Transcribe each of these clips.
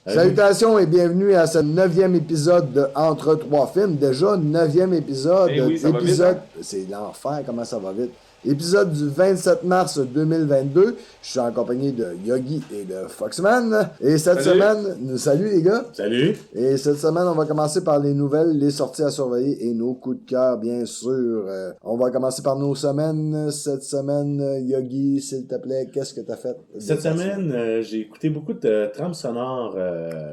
Salutations et bienvenue à ce 9e épisode de Entre trois films. Déjà, 9e épisode. Oui, ça va vite, hein? C'est l'enfer, comment ça va vite. Épisode du 27 mars 2022. Je suis en compagnie de Yogi et de Foxman. Et cette semaine, salut les gars. Salut. Et cette semaine, on va commencer par les nouvelles, les sorties à surveiller et nos coups de cœur, bien sûr. On va commencer par nos semaines. Cette semaine, Yogi, s'il te plaît, qu'est-ce que t'as fait? Cette semaine, j'ai écouté beaucoup de trames sonores,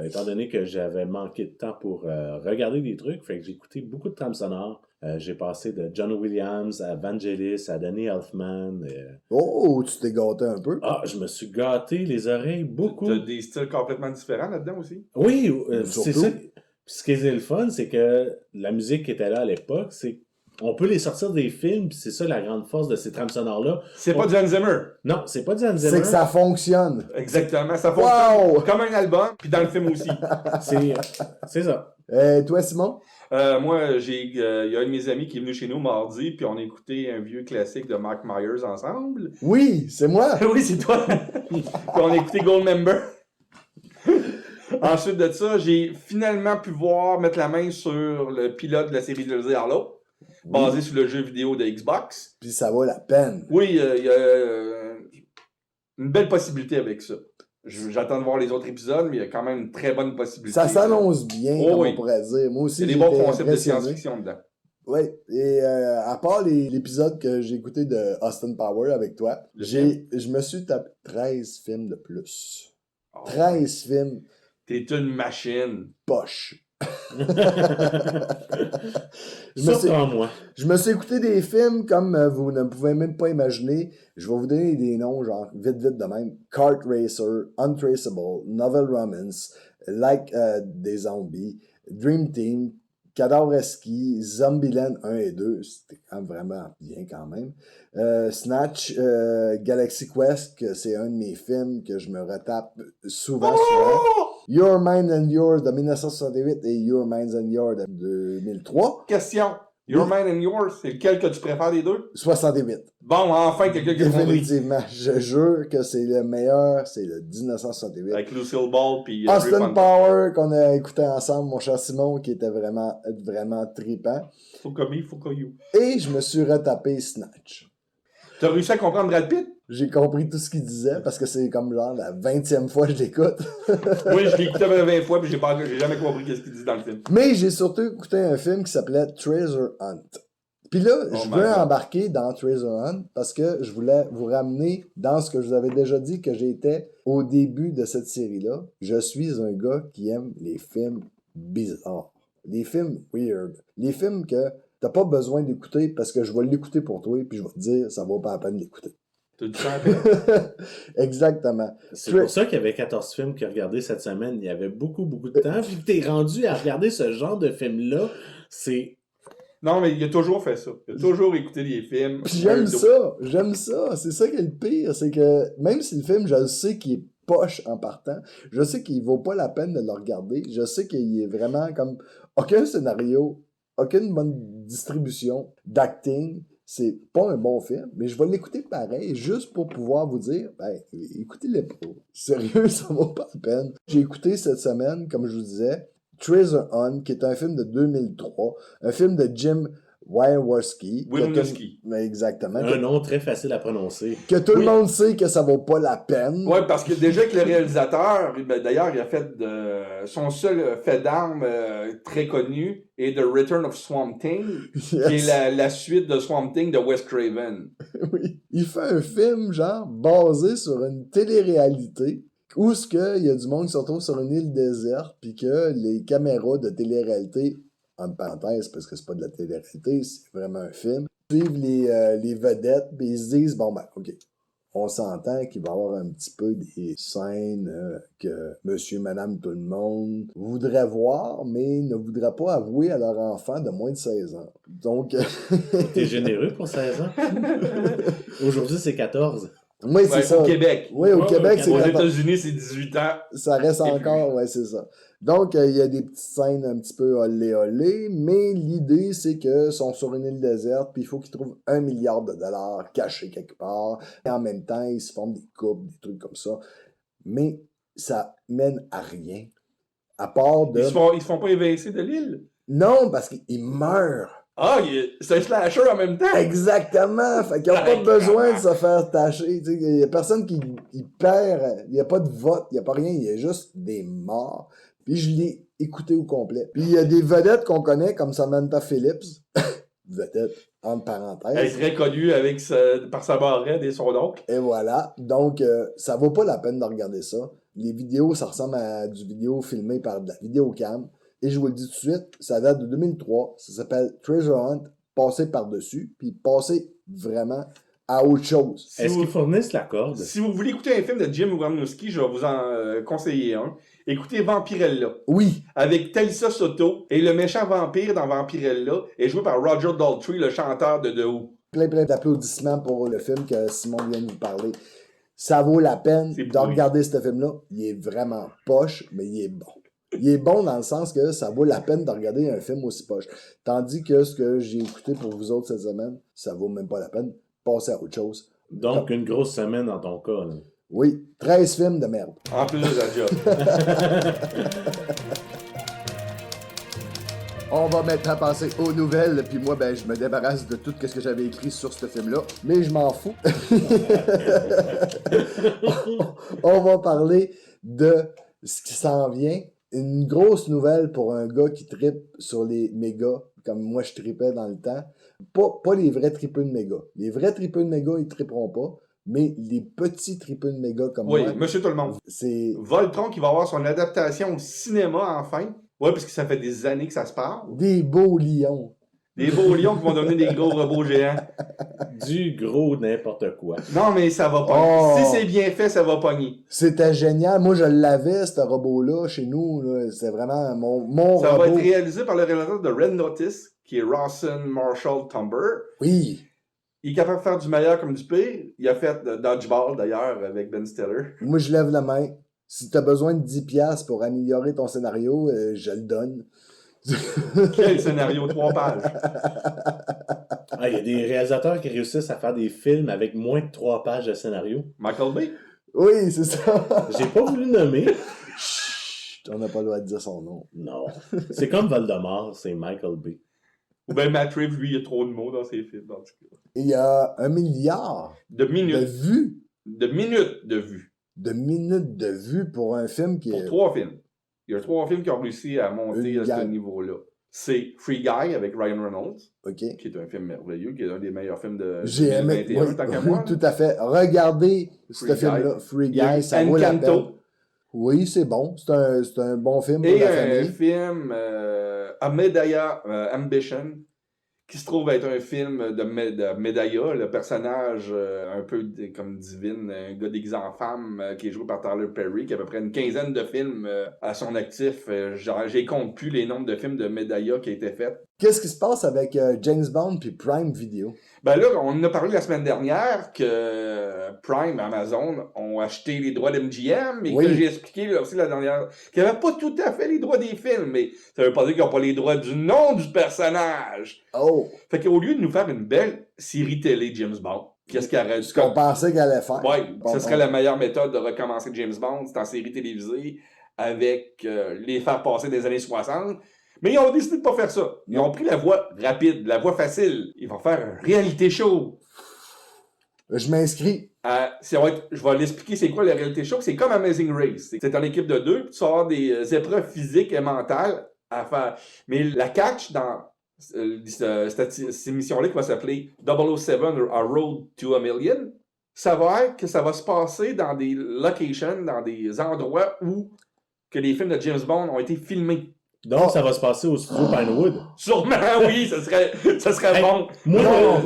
étant donné que j'avais manqué de temps pour regarder des trucs. Fait que j'ai écouté beaucoup de trames sonores. J'ai passé de John Williams à Vangelis, à Danny Elfman. Oh, tu t'es gâté un peu. Ah, je me suis gâté les oreilles beaucoup. T'as des styles complètement différents là-dedans aussi? Oui, c'est Surtout. ça. Puis ce qui est le fun, c'est que la musique qui était là à l'époque, c'est on peut les sortir des films, puis c'est ça la grande force de ces trames sonores-là. C'est pas du Hans Zimmer. Non, c'est pas du Hans Zimmer. C'est que ça fonctionne. Exactement, ça fonctionne Wow! comme un album, puis dans le film aussi. C'est ça. Toi, Simon? Moi, il y a un de mes amis qui est venu chez nous mardi, puis on a écouté un vieux classique de Mark Myers ensemble. Oui, c'est moi. Oui, c'est toi. Puis on a écouté Goldmember. Ensuite de ça, j'ai finalement pu mettre la main sur le pilote de la série de The Hollow, basé sur le jeu vidéo de Xbox. Puis ça vaut la peine. Oui, il y a une belle possibilité avec ça. J'attends de voir les autres épisodes, mais il y a quand même une très bonne possibilité. Ça s'annonce bien, Oh, comme oui. on pourrait dire. Moi aussi, Il y a des bons concepts de science-fiction dedans. Oui, et à part l'épisode que j'ai écouté de Austin Power avec toi, je me suis tapé 13 films de plus. Oh, 13 films T'es une machine. poche. Surprends-moi. Je me suis écouté des films comme vous ne pouvez même pas imaginer. Je vais vous donner des noms, genre vite de même. Kart Racer, Untraceable, Novel Romance, Like des Zombies, Dream Team, Cadavreski, Zombieland 1 et 2. C'était quand même vraiment bien quand même. Snatch, Galaxy Quest, que c'est un de mes films que je me retape souvent. Your Mind and Yours de 1968 et Your Minds and Yours de 2003. Question. Your Oui. Mind and Yours, c'est lequel que tu préfères des deux? 68. Bon, enfin, quelqu'un qui a compris. Définitivement. Je jure que c'est le meilleur, c'est le 1968. Avec Lucille Ball puis Austin Power qu'on a écouté ensemble, mon cher Simon, qui était vraiment trippant. Faut comme il, faut comme you. Et je me suis retapé Snatch. T'as réussi à comprendre Brad Pitt? J'ai compris tout ce qu'il disait parce que c'est comme genre la 20e fois que je l'écoute. Oui, je l'ai écouté 20 fois puis j'ai jamais compris qu'est-ce qu'il dit dans le film. Mais j'ai surtout écouté un film qui s'appelait Treasure Hunt. Puis là, je veux embarquer dans Treasure Hunt parce que je voulais vous ramener dans ce que je vous avais déjà dit que j'étais au début de cette série-là. Je suis un gars qui aime les films bizarres. Les films weird. Les films que t'as pas besoin d'écouter parce que je vais l'écouter pour toi puis je vais te dire ça vaut pas la peine d'écouter. T'as du temps. Exactement. C'est pour ça qu'il y avait 14 films qu'il a regardé cette semaine. Il y avait beaucoup de temps. Puis que t'es rendu à regarder ce genre de film-là, c'est... Non, mais il a toujours fait ça. Il a toujours écouté des films. Puis j'aime ça. C'est ça qui est le pire. C'est que même si le film, je le sais qu'il est poche en partant, je sais qu'il vaut pas la peine de le regarder. Je sais qu'il est vraiment comme aucun scénario, aucune bonne distribution d'acting. C'est pas un bon film, mais je vais l'écouter pareil, juste pour pouvoir vous dire, ben, écoutez-le pas. Sérieux, ça vaut pas la peine. J'ai écouté cette semaine, comme je vous disais, Treasure Hunt, qui est un film de 2003, un film de Jim Wynorski. Exactement. Un nom très facile à prononcer. Que tout le monde sait que ça vaut pas la peine. Oui, parce que déjà que le réalisateur, d'ailleurs, il a fait son seul fait d'armes très connu est The Return of Swamp Thing, qui est la suite de Swamp Thing de Wes Craven. Oui. Il fait un film, genre, basé sur une télé-réalité où ce que il y a du monde qui se retrouve sur une île déserte puis que les caméras de télé-réalité, entre parenthèses, parce que c'est pas de la télé-réalité, c'est vraiment un film, suivent les vedettes puis ils se disent, bon ben, ok, on s'entend qu'il va y avoir un petit peu des scènes que monsieur, madame, tout le monde voudrait voir, mais ne voudrait pas avouer à leur enfant de moins de 16 ans. Donc... T'es généreux pour 16 ans? Aujourd'hui, c'est 14. Oui, c'est ça. Au Québec. Oui, au Québec, c'est 14. Aux États-Unis, c'est 18 ans. Ça reste encore, ouais, c'est ça. Donc, il y a des petites scènes un petit peu olé, mais l'idée, c'est que sont sur une île déserte, puis il faut qu'ils trouvent $1 milliard cachés quelque part. Et en même temps, ils se forment des couples, des trucs comme ça. Mais ça mène à rien. À part de... Ils se font pas évincer de l'île? Non, parce qu'ils meurent. Ah, c'est un slasher en même temps? Exactement! Fait qu'ils n'ont pas besoin de se faire tâcher. Il n'y a personne qui perd. Il n'y a pas de vote, il n'y a pas rien. Il y a juste des morts. Puis je l'ai écouté au complet. Puis il y a des vedettes qu'on connaît, comme Samantha Phillips. Vedette, entre parenthèses. Elle est très connue par sa barrette et son oncle. Et voilà. Donc, ça vaut pas la peine de regarder ça. Les vidéos, ça ressemble à du vidéo filmé par de la vidéocam. Et je vous le dis tout de suite, ça date de 2003. Ça s'appelle Treasure Hunt. Passez par-dessus. Puis passez vraiment à autre chose. Est-ce qu'ils fournissent la corde? Si vous voulez écouter un film de Jim Wynorski, je vais vous en conseiller un. Écoutez Vampirella. Oui. Avec Talisa Soto. Et le méchant vampire dans Vampirella est joué par Roger Daltrey, le chanteur de The Who. Plein d'applaudissements pour le film que Simon vient de vous parler. Ça vaut la peine de regarder ce film-là. Il est vraiment poche, mais il est bon. Il est bon dans le sens que ça vaut la peine de regarder un film aussi poche. Tandis que ce que j'ai écouté pour vous autres cette semaine, ça vaut même pas la peine. Passez à autre chose. Donc, une grosse semaine dans ton cas. Là. Oui, 13 films de merde. En plus de la job. On va maintenant passer aux nouvelles, puis moi, je me débarrasse de tout ce que j'avais écrit sur ce film-là, mais je m'en fous. On va parler de ce qui s'en vient. Une grosse nouvelle pour un gars qui trippe sur les mégas, comme moi je tripais dans le temps. Pas les vrais tripeux de mégas. Les vrais tripeux de mégas, ils tripperont pas, mais les petits tripeux de mégas comme moi... Oui, monsieur tout le monde. C'est... Voltron qui va avoir son adaptation au cinéma enfin. Oui, parce que ça fait des années que ça se parle. Des beaux lions. Des beaux lions qui vont devenir des gros robots géants. Du gros n'importe quoi. Non, mais ça va pogner. Oh. Si c'est bien fait, ça va pogner. C'était génial. Moi, je l'avais, ce robot-là, chez nous. Là. C'était vraiment mon ça robot. Va être réalisé par le réalisateur de Red Notice, qui est Rawson Marshall Tumber. Oui. Il est capable de faire du meilleur comme du pire. Il a fait Dodgeball, d'ailleurs, avec Ben Stiller. Moi, je lève la main. Si tu as besoin de 10$ pour améliorer ton scénario, je le donne. Quel scénario, 3 pages. Ah, il y a des réalisateurs qui réussissent à faire des films avec moins de 3 pages de scénario. Michael Bay? Oui, c'est ça. J'ai pas voulu nommer. Chut, on n'a pas le droit de dire son nom. Non. C'est comme Voldemort, c'est Michael Bay. Ou bien Matt Reeves, lui, il y a trop de mots dans ses films. Il y a 1 milliard de minutes. De vues. De minutes de vues. De minutes de vues pour un film qui est... Pour 3 films. Il y a 3 films qui ont réussi à monter à ce niveau-là. C'est Free Guy avec Ryan Reynolds, qui est un film merveilleux, qui est un des meilleurs films de 2021, tant qu'à moi. Tout à fait. Regardez ce film-là, Free Guy, ça vaut la peine. Oui, c'est bon. C'est un bon film pour la famille. Et un film, Medaya Ambition, qui se trouve être un film de Medaya, le personnage un peu comme divine, un gars déguisé en femme qui est joué par Tyler Perry, qui a à peu près une quinzaine de films à son actif. J'ai compte plus les nombres de films de Medaya qui a été faits. Qu'est-ce qui se passe avec James Bond puis Prime Video? Ben là, on en a parlé la semaine dernière que Prime, Amazon, ont acheté les droits d'MGM et que j'ai expliqué là, aussi la dernière qu'ils n'avaient pas tout à fait les droits des films, mais ça veut pas dire qu'ils n'ont pas les droits du nom du personnage. Oh! Fait qu'au lieu de nous faire une belle série télé James Bond, qu'est-ce qu'il aurait dû Ce qu'on pensait qu'elle allait faire. Oui, ce serait la meilleure méthode de recommencer James Bond, c'est en série télévisée avec les faire passer des années 60. Mais ils ont décidé de pas faire ça. Ils ont pris la voie rapide, la voie facile. Ils vont faire un reality show. Je m'inscris. Je vais l'expliquer c'est quoi le reality show. C'est comme Amazing Race. C'est en équipe de 2, puis tu vas avoir des épreuves physiques et mentales à faire. Mais la catch dans cette émission-là qui va s'appeler 007 A Road to a Million, ça va être que ça va se passer dans des locations, dans des endroits où que les films de James Bond ont été filmés. Donc, ça va se passer au studio Pinewood. Sûrement, oui, ça serait bon. Moi,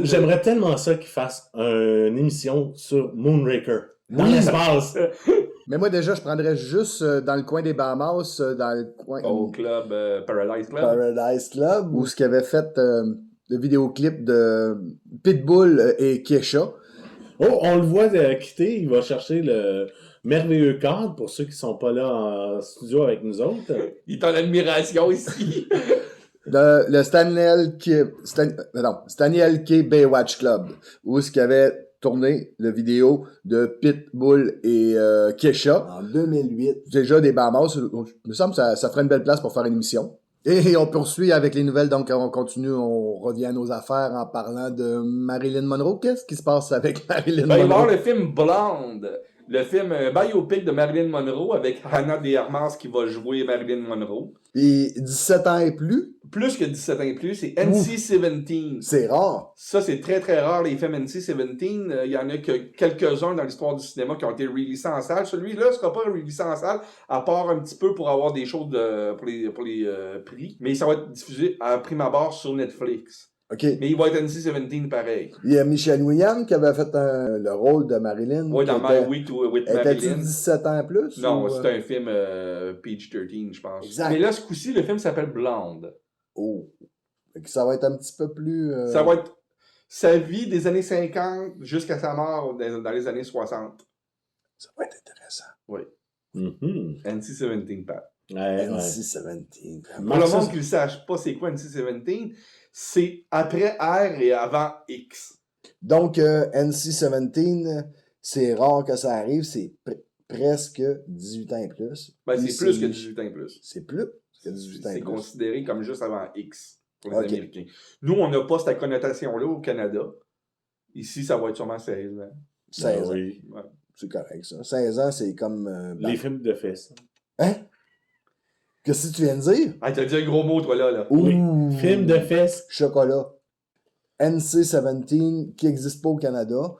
j'aimerais tellement ça qu'ils fassent une émission sur Moonraker. Dans l'espace. Mais moi, déjà, je prendrais juste dans le coin des Bahamas, dans le coin... Au club Paradise Club. Paradise Club, où ce qu'il avait fait le vidéoclip de Pitbull et Kesha. Oh, on le voit quitter, il va chercher le merveilleux cadre pour ceux qui sont pas là en studio avec nous autres. Il est en admiration ici. Le Stanley K Baywatch Club, où ce qu'il avait tourné la vidéo de Pitbull et Kesha. En 2008. Déjà des Bahamas. Il me semble que ça ferait une belle place pour faire une émission. Et on poursuit avec les nouvelles, donc on continue, on revient à nos affaires en parlant de Marilyn Monroe. Qu'est-ce qui se passe avec Marilyn Ben, il va y Monroe? avoir le film Blonde, le film biopic de Marilyn Monroe avec Hannah de Armas qui va jouer Marilyn Monroe. Et 17 ans et plus, Plus que 17 ans et plus, c'est NC-17. c'est rare. Ça, c'est très très rare, les films NC-17. Il y en a que quelques-uns dans l'histoire du cinéma qui ont été releasés en salle. Celui-là ne sera pas releasé en salle, à part un petit peu pour avoir des choses pour les prix. Mais ça va être diffusé à prime abord sur Netflix. OK. Mais il va être NC-17 pareil. Il y a Michelle Williams qui avait fait le rôle de Marilyn. Oui, dans qui My était- Week with Était-tu Marilyn. 17 ans plus? Non, ou, c'est un film PG-13, je pense. Exact. Mais là, ce coup-ci, le film s'appelle Blonde. Oh. Fait que ça va être un petit peu plus... Ça va être sa vie des années 50 jusqu'à sa mort dans les années 60. Ça va être intéressant. Oui. Mhm. NC-17, Pat. Ouais, ouais. NC-17. Pour le monde qui ne sache pas c'est quoi NC-17, c'est après R et avant X. Donc, NC-17, c'est rare que ça arrive, c'est presque 18 ans et plus. Ben, Puis c'est plus que 18 ans et plus. C'est plus que 18 ans et C'est plus. considéré comme juste avant X pour les Ok. Américains. Nous, on n'a pas cette connotation-là au Canada. Ici, ça va être sûrement 16 ans. 16 Ah ans. oui. Ouais. C'est correct, ça. 16 ans, c'est comme... Les films de fesses. Hein? Qu'est-ce que tu viens de dire? Ah, t'as dit un gros mot, toi, là. Oui. Ouh. Films de fesses. Chocolat. NC-17, qui n'existe pas au Canada,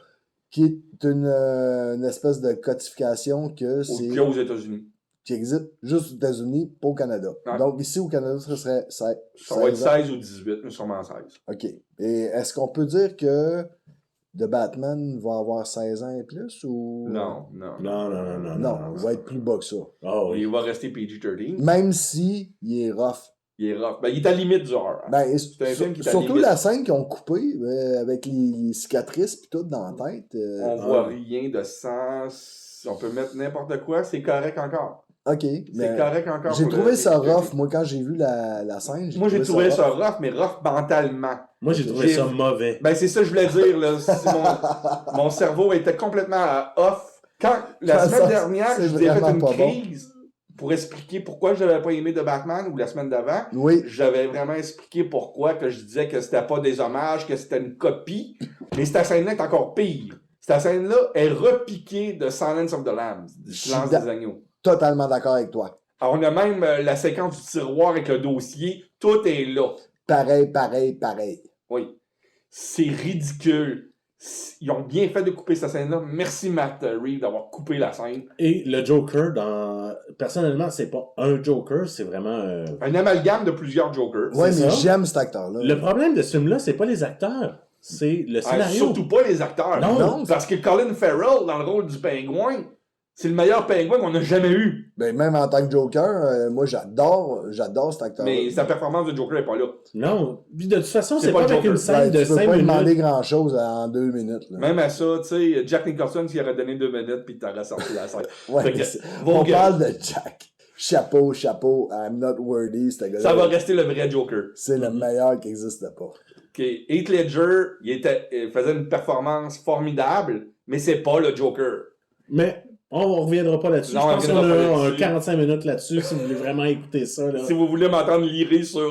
qui est une espèce de codification que Qu'il y a aux États-Unis. qui existe juste aux États-Unis, pas au Canada. Ouais. Donc, ici, au Canada, ce serait Ça va être 16 ans. 16 ou 18, mais sûrement 16. OK. Et est-ce qu'on peut dire que The Batman va avoir 16 ans et plus ou... Non. Non, il va être plus bas que ça. Oh oui. Il va rester PG-13. Même si il est rough. Il est rough. Ben, il est à la limite du horror. Ben, C'est un film qui est à surtout limite. la scène qu'ils ont coupée avec les cicatrices pis tout dans la tête. On voit rien de sang. On peut mettre n'importe quoi. C'est correct encore. OK. C'est mais correct encore. j'ai pour trouvé le ça PG-13. rough. Moi, quand j'ai vu la scène, Moi, j'ai trouvé ça rough. rough, mais rough mentalement. Moi, j'ai trouvé ça mauvais. Ben, c'est ça que je voulais dire, là. Mon cerveau était complètement off. Quand, la Quand semaine ça, dernière, c'est je vous ai fait vraiment une pas bon. crise pour expliquer pourquoi je n'avais pas aimé The Batman, ou la semaine d'avant. Oui. J'avais vraiment expliqué pourquoi que je disais que c'était pas des hommages, que c'était une copie. Mais cette scène-là est encore pire. Cette scène-là est repiquée de Silence of the Lambs, du Je suis silence des agneaux. Totalement d'accord avec toi. Alors, on a même la séquence du tiroir avec le dossier. Tout est là. Pareil. Oui. C'est ridicule. Ils ont bien fait de couper cette scène-là. Merci Matt Reeves d'avoir coupé la scène. Et le Joker, personnellement, c'est pas un Joker, c'est vraiment Un amalgame de plusieurs Jokers. Ouais, C'est mais ça. j'aime cet acteur-là. Le problème de ce film-là, c'est pas les acteurs, c'est le scénario. Surtout pas les acteurs. Non. Parce que Colin Farrell, dans le rôle du pingouin, c'est le meilleur pingouin qu'on a jamais eu. Ben, même en tant que Joker, moi, j'adore cet acteur-là. Mais sa performance de Joker n'est pas là. Non. Puis de toute façon, C'est c'est pas pas le avec Joker. une scène de tu peux 5 pas minutes. demander grand-chose en 2 minutes. Là. Même à ça, tu sais, Jack Nicholson, s'il aurait donné 2 minutes, puis t'aurais sorti la scène. Ouais, Fait que, mais c'est- vos on gueules. parle de Jack. Chapeau, I'm not worthy, ce gars-là. Ça va rester le vrai Joker. C'est le meilleur qui n'existe pas. OK. Heath Ledger, il faisait une performance formidable, mais c'est pas le Joker. Mais on reviendra pas là-dessus. Non, Je on pense qu'on reviendra pas a là-dessus. 45 minutes là-dessus si vous voulez vraiment écouter ça. Là. Si vous voulez m'entendre lirer sur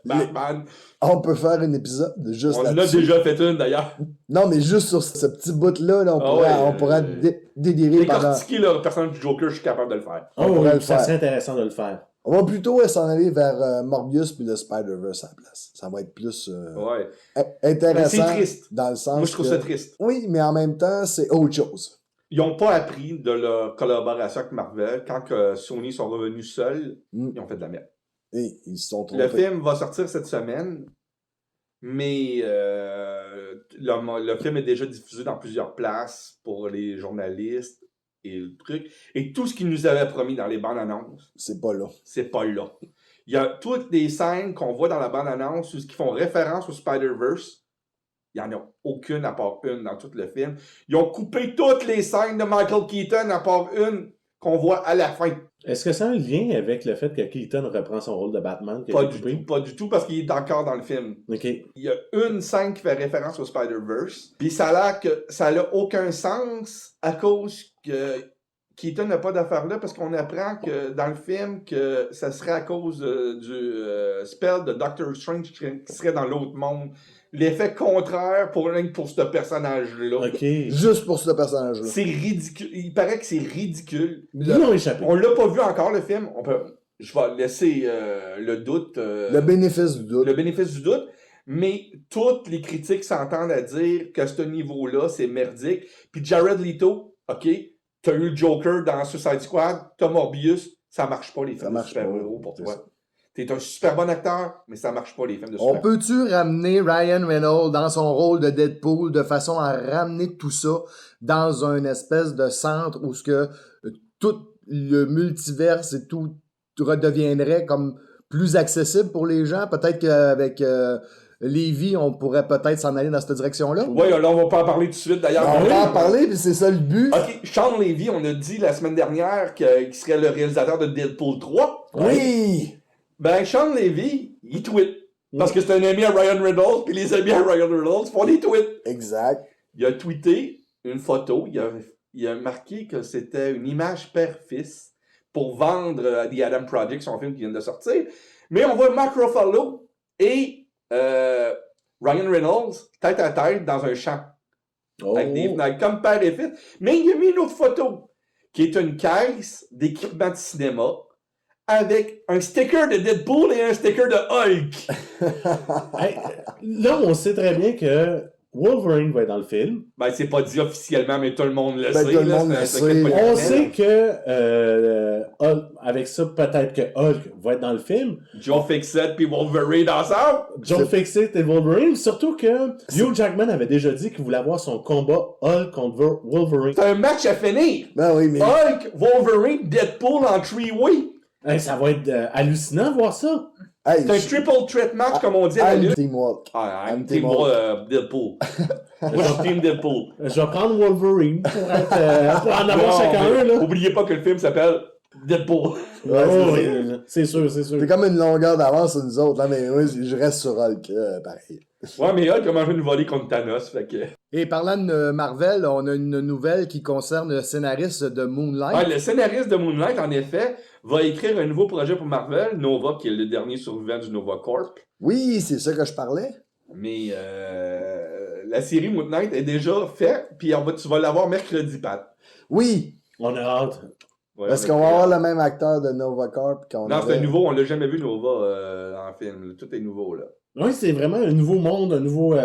Batman, On peut faire un épisode juste on en a là-dessus. déjà fait une d'ailleurs. Non, mais juste sur ce petit bout-là, là, Ah on pourrait délirer pendant... Décortiquer le personnage du Joker, je suis capable de le faire. Oh, on pourrait oui, le ça faire. serait intéressant de le faire. On va plutôt s'en aller vers Morbius puis le Spider-Verse à la place. Ça va être plus Ouais. intéressant. Mais c'est triste. Dans le sens Moi, je trouve que- ça triste. Oui, mais en même temps, c'est autre chose. Ils n'ont pas appris de leur collaboration avec Marvel. Quand que Sony sont revenus seuls, Mm. ils ont fait de la merde. Et ils se sont Le trompés. film va sortir cette semaine, mais le film est déjà diffusé dans plusieurs places pour les journalistes et le truc. Et tout ce qu'ils nous avaient promis dans les bandes annonces, C'est pas là. c'est pas là. Il y a toutes les scènes qu'on voit dans la bande annonce qui font référence au Spider-Verse. Il n'y en a aucune à part une dans tout le film. Ils ont coupé toutes les scènes de Michael Keaton à part une qu'on voit à la fin. Est-ce que ça a un lien avec le fait que Keaton reprend son rôle de Batman? Pas du tout, parce qu'il est encore dans le film. OK. Il y a une scène qui fait référence au Spider-Verse, puis ça a l'air que ça n'a aucun sens à cause que Keaton n'a pas d'affaire là, parce qu'on apprend que dans le film que ça serait à cause du spell de Doctor Strange qui serait dans l'autre monde. L'effet contraire pour ce personnage-là. OK. Juste pour ce personnage-là. C'est ridicule. Il paraît que c'est ridicule. Ils l'ont échappé. On l'a pas vu encore, le film. Je vais laisser le doute. Le bénéfice du doute. Le bénéfice du doute. Mais toutes les critiques s'entendent à dire qu'à ce niveau-là, c'est merdique. Puis Jared Leto, OK, t'as eu le Joker dans Suicide Squad, t'as Morbius, ça marche pas les films de super-héros pour toi. Ça. T'es un super bon acteur, mais ça marche pas les films de super-héros. On peut-tu ramener Ryan Reynolds dans son rôle de Deadpool de façon à ramener tout ça dans un espèce de centre où ce que tout le multiverse et tout redeviendrait comme plus accessible pour les gens? Peut-être qu'avec Lévi, on pourrait peut-être s'en aller dans cette direction-là? Oui, là, on va pas en parler tout de suite, d'ailleurs. On va en parler, puis c'est ça le but. OK, Sean Levy, on a dit la semaine dernière qu'il serait le réalisateur de Deadpool 3. Oui! Ben, Sean Levy, il tweet. Parce que c'est un ami à Ryan Reynolds, puis les amis à Ryan Reynolds font des tweets. Exact. Il a tweeté une photo, il a marqué que c'était une image père-fils pour vendre The Adam Project, son film qui vient de sortir. Mais on voit Mark Ruffalo et Ryan Reynolds tête à tête dans un champ. Oh. Avec comme père et fils. Mais il a mis une autre photo, qui est une caisse d'équipement de cinéma avec un sticker de Deadpool et un sticker de Hulk. Hey, là, on sait très bien que Wolverine va être dans le film. Ben, c'est pas dit officiellement, mais tout le monde le Ben, sait. tout le monde le sait. On sait que, avec ça, peut-être que Hulk va être dans le film. Joe Fixit puis Wolverine ensemble. Joe Fixit et Wolverine. Surtout que Hugh Jackman avait déjà dit qu'il voulait avoir son combat Hulk contre Wolverine. C'est un match à finir. Ben oui, mais... Hulk, Wolverine, Deadpool en three-way. Hey, ça va être hallucinant de voir ça. Hey, C'est un triple threat match, comme on dit à la I'm lutte. teamwork. I'm team Deadpool. Moi, je suis team Deadpool. Je vais prendre Wolverine pour en avoir Non, chacun mais un. Là. Oubliez pas que le film s'appelle Deadpool. Ouais, Oh, c'est oui, c'est sûr, c'est sûr. C'est comme une longueur d'avance sur nous autres, là, mais oui, je reste sur Hulk, pareil. Ouais, mais Hulk a mangé une volée contre Thanos, fait que... Et parlant de Marvel, on a une nouvelle qui concerne le scénariste de Moonlight. Ouais, le scénariste de Moonlight, en effet, va écrire un nouveau projet pour Marvel, Nova, qui est le dernier survivant du Nova Corp. Oui, c'est ça que je parlais. Mais la série Moonlight est déjà faite, puis tu vas l'avoir mercredi, Pat. Oui, On a hâte. Ouais, parce on qu'on a- va avoir le même acteur de Nova Corp qu'on Non, avait... c'est nouveau, on l'a jamais vu Nova en film. Là. Tout est nouveau, là. Oui, c'est vraiment un nouveau monde, un nouveau...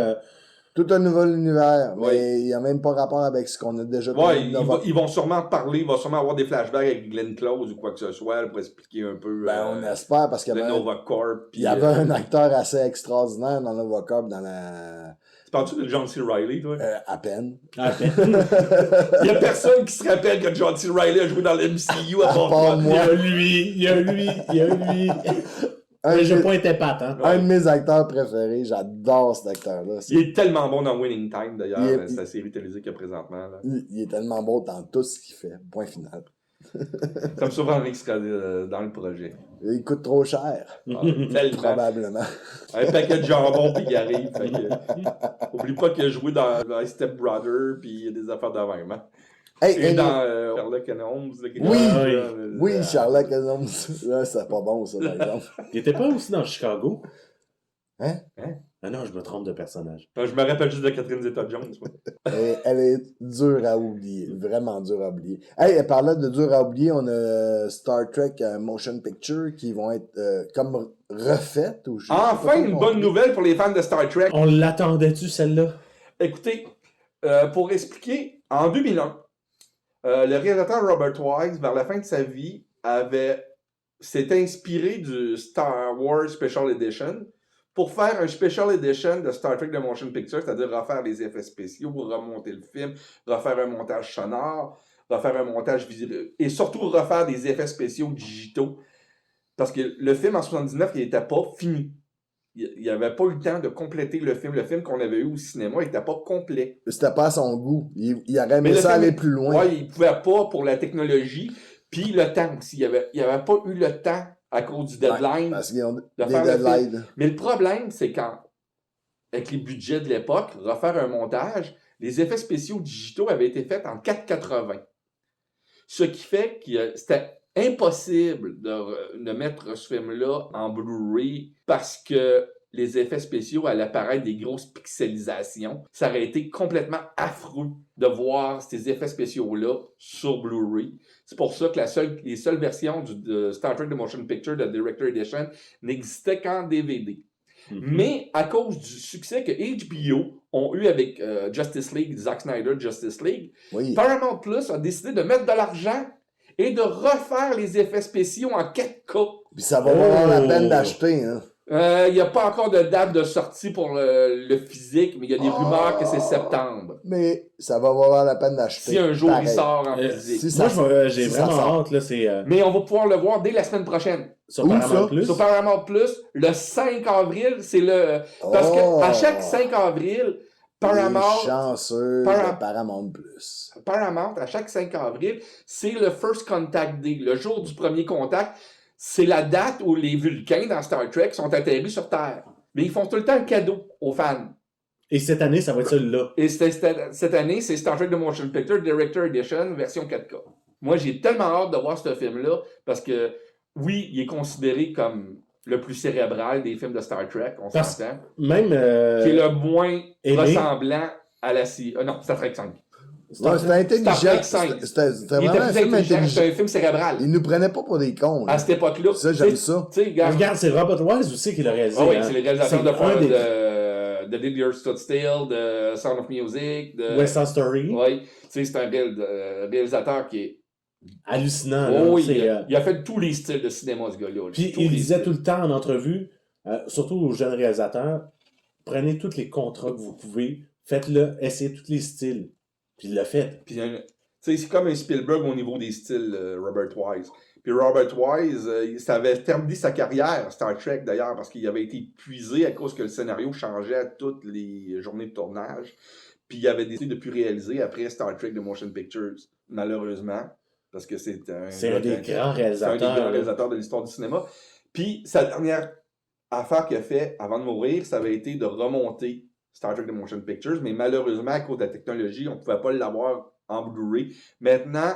Tout un nouvel univers, Ouais. mais il n'y a même pas rapport avec ce qu'on a déjà Ouais, connu de Nova. ils vont sûrement parler, il va sûrement avoir des flashbacks avec Glenn Close ou quoi que ce soit, là, pour expliquer un peu Ben, on espère, parce qu'il y le avait, Nova Corp. il y avait un acteur assez extraordinaire dans Nova Corp, dans la... Tu parles-tu de John C. Reilly, toi? à peine. à peine. Il y a personne qui se rappelle que John C. Reilly a joué dans le MCU à À part part moi. Il y moi. a lui, il y a lui, il y a lui. Un, Mais de je mes- pas été pâte, hein. un de mes acteurs préférés, j'adore cet acteur-là. Il est tellement bon dans Winning Time, d'ailleurs, Il est- sa série télévisée qu'il y a présentement. Là. Il est tellement bon dans tout ce qu'il fait. Point final. Ça me souvent envie qu'il sera dans le projet. Il coûte trop cher, Ah, tellement. probablement. Un paquet de jambon, puis il arrive. Fait que, oublie pas qu'il a joué dans Step Brother, puis il y a des affaires de même. Hein. Hey, Et hey, dans Sherlock Holmes. Là, qui est Oui, dans- oui, Sherlock Holmes. Là, c'est pas bon, ça, par exemple. Il était pas aussi dans Chicago? Hein? Ah non, je me trompe de personnage. Je me rappelle juste de Catherine Zeta-Jones. moi. Elle est dure à oublier. Vraiment dure à oublier. Hey, parlant de dur à oublier, on a Star Trek Motion Picture qui vont être comme refaites. Ou je sais pas Enfin, trop une compris. bonne nouvelle pour les fans de Star Trek. On l'attendait-tu, celle-là? Écoutez, pour expliquer, en 2001, le réalisateur Robert Wise, vers la fin de sa vie, s'est inspiré du Star Wars Special Edition pour faire un Special Edition de Star Trek de Motion Picture, c'est-à-dire refaire les effets spéciaux, remonter le film, refaire un montage sonore, refaire un montage visuel, et surtout refaire des effets spéciaux digitaux. Parce que le film en 79, il n'était pas fini. Il n'avait pas eu le temps de compléter le film. Le film qu'on avait eu au cinéma, il n'était pas complet. C'était pas à son goût. Il aurait aimé Mais le ça film- aller plus loin. Ouais, il pouvait pas pour la technologie. Puis le temps aussi. Il n'y avait pas eu le temps à cause du deadline Parce qu'ils ont de des faire le film. deadlines. Mais le problème, c'est avec les budgets de l'époque, refaire un montage, les effets spéciaux digitaux avaient été faits en 4,80. Ce qui fait que c'était impossible de mettre ce film-là en Blu-ray parce que les effets spéciaux allaient apparaître des grosses pixelisations. Ça aurait été complètement affreux de voir ces effets spéciaux-là sur Blu-ray. C'est pour ça que les seules versions de Star Trek The Motion Picture de Director Edition n'existaient qu'en DVD. Mm-hmm. Mais à cause du succès que HBO ont eu avec Justice League, Zack Snyder Justice League, oui. Paramount Plus a décidé de mettre de l'argent et de refaire les effets spéciaux en 4K. Puis ça va valoir la peine d'acheter, hein? Il n'y a pas encore de date de sortie pour le physique, mais il y a des rumeurs que c'est septembre. Mais ça va valoir la peine d'acheter. Si un jour il sort en physique. J'ai vraiment hâte. Là, mais on va pouvoir le voir dès la semaine prochaine. Sur Paramount Plus? Sur Paramount Plus, le 5 avril, c'est le... Parce qu'à chaque 5 avril, Paramount... chanceux de Paramount Plus. Paramount, à chaque 5 avril, c'est le First Contact Day, le jour du premier contact. C'est la date où les Vulcains dans Star Trek sont atterris sur Terre. Mais ils font tout le temps un cadeau aux fans. Et cette année, ça va être celui-là. Et cette année, c'est Star Trek The Motion Picture Director Edition, version 4K. Moi, j'ai tellement hâte de voir ce film-là, parce que, oui, il est considéré comme le plus cérébral des films de Star Trek, on s'entend. Même... qui est le moins ressemblant à la série. Non, Star Trek 5. C'était intelligent. C'était vraiment un film intelligent. C'était un film cérébral. Ils nous prenaient pas pour des cons. À cette époque-là. Ça, j'aime ça. Regarde, c'est Robert Wise aussi qui l'a réalisé. Oui, c'est le réalisateur de Did Your Stood Still, de Sound of Music, de West Side Story. Oui, c'est un réalisateur qui est hallucinant. Oui, il a fait tous les styles de cinéma, ce gars-là. Puis il disait tout le temps en entrevue, surtout aux jeunes réalisateurs, prenez tous les contrats que vous pouvez, faites-le, essayez tous les styles. Puis il l'a fait. Puis, c'est comme un Spielberg au niveau des styles, Robert Wise. Puis Robert Wise, ça avait terminé sa carrière, Star Trek d'ailleurs, parce qu'il avait été épuisé à cause que le scénario changeait à toutes les journées de tournage. Puis il avait décidé de ne plus réaliser après Star Trek The Motion Pictures, malheureusement, parce que c'est un des grands réalisateurs de l'histoire du cinéma. Puis sa dernière affaire qu'il a fait avant de mourir, ça avait été de remonter Star Trek The Motion Pictures, mais malheureusement, à cause de la technologie, on ne pouvait pas l'avoir en Blu-ray. Maintenant,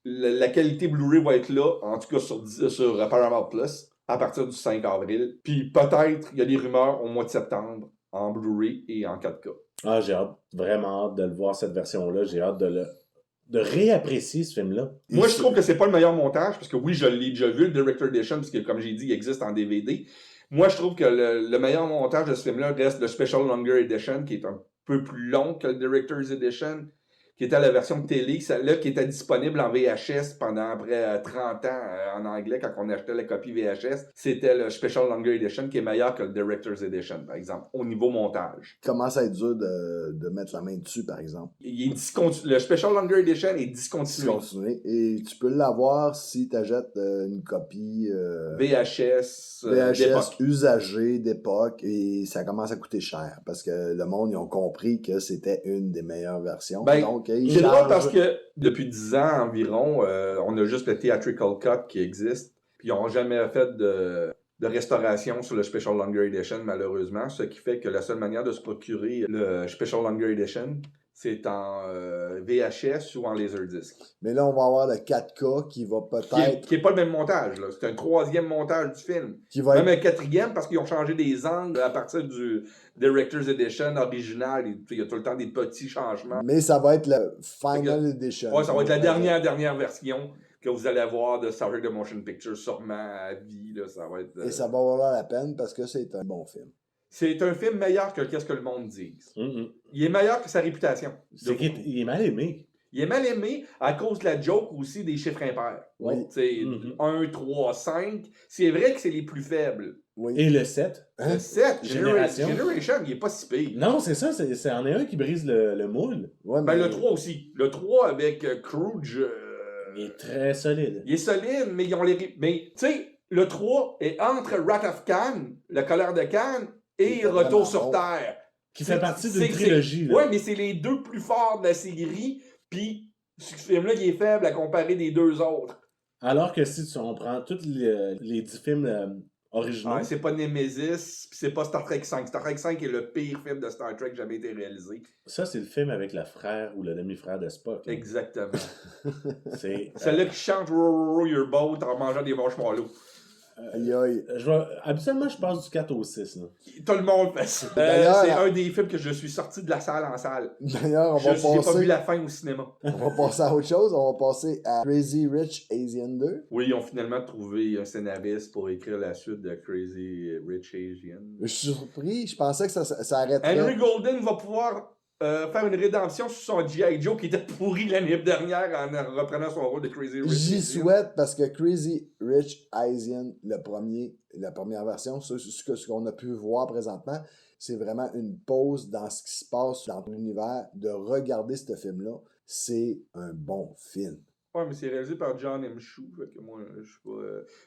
la qualité Blu-ray va être là, en tout cas sur Paramount Plus, à partir du 5 avril. Puis peut-être, il y a des rumeurs au mois de septembre, en Blu-ray et en 4K. Ah, j'ai vraiment hâte de le voir, cette version-là. J'ai hâte de réapprécier ce film-là. Moi, je trouve que c'est pas le meilleur montage, parce que oui, je l'ai déjà vu, le Director Edition, parce que, comme j'ai dit, il existe en DVD. Moi, je trouve que le meilleur montage de ce film-là reste le Special Longer Edition, qui est un peu plus long que le Director's Edition, qui était la version télé, celle-là qui était disponible en VHS pendant après 30 ans en anglais, quand on achetait la copie VHS. C'était le Special Longer Edition qui est meilleur que le Director's Edition, par exemple, au niveau montage. Comment ça va être dur de mettre la main dessus, par exemple? Le Special Longer Edition est discontinué. Et tu peux l'avoir si tu achètes une copie VHS usagée d'époque, et ça commence à coûter cher, parce que le monde, ils ont compris que c'était une des meilleures versions. Donc, c'est drôle parce que depuis 10 ans environ, on a juste le Theatrical Cut qui existe. Puis ils n'ont jamais fait de restauration sur le Special Longer Edition, malheureusement. Ce qui fait que la seule manière de se procurer le Special Longer Edition, c'est en VHS ou en Laserdisc. Mais là, on va avoir le 4K qui va peut-être... Qui n'est pas le même montage. Là. C'est un 3e montage du film. Même un 4e parce qu'ils ont changé des angles à partir du Director's Edition original. Il y a tout le temps des petits changements. Mais ça va être le Final Edition. Oui, ça va être la dernière version que vous allez avoir de Star Trek The Motion Picture, sûrement à vie. Là, ça va être, Et ça va valoir la peine parce que c'est un bon film. C'est un film meilleur que qu'est-ce que le monde dit. Il est meilleur que sa réputation. Il est mal aimé. Il est mal aimé à cause de la joke aussi des chiffres impairs. Oui. 1, 3, 5. C'est vrai que c'est les plus faibles. Oui. Et le 7. Le 7, Generation, il est pas si pire. Non, c'est ça. C'est en est un qui brise le moule. Ouais, mais... le 3 aussi. Le 3 avec Crouge... il est très solide. Il est solide, mais ils ont les... Mais, tu sais, le 3 est entre Wrath of Khan, le colère de Khan, et Retour sur Terre. Qui fait partie d'une trilogie. Oui, mais c'est les deux plus forts de la série, puis ce film-là, il est faible à comparer des deux autres. Alors que si on prend tous les 10 films originaux... Ah, c'est pas Nemesis, pis c'est pas Star Trek 5. Star Trek 5 est le pire film de Star Trek jamais été réalisé. Ça, c'est le film avec le frère ou le demi-frère de Spock. Là. Exactement. C'est Celle-là qui chante Row, Row Your Boat en mangeant des marshmallows. Aïe aïe. Habituellement, je passe du 4 au 6. Là. Tout le monde fait ça. D'ailleurs, c'est un des films que je suis sorti de la salle en salle. D'ailleurs, on J'ai va pas vu passer... la fin au cinéma. On va passer à autre chose. On va passer à Crazy Rich Asian 2. Oui, ils ont finalement trouvé un scénariste pour écrire la suite de Crazy Rich Asian. Je suis surpris. Je pensais que ça arrêterait. Henry Golden va pouvoir faire une rédemption sur son G.I. Joe qui était pourri l'année dernière en reprenant son rôle de Crazy Rich J'y Asian. souhaite parce que Crazy Rich Asian, la première version, ce qu'on a pu voir présentement, c'est vraiment une pause dans ce qui se passe dans l'univers. De regarder ce film-là, c'est un bon film. Ouais, mais c'est réalisé par John M. Chu. Fait que moi, je suis pas.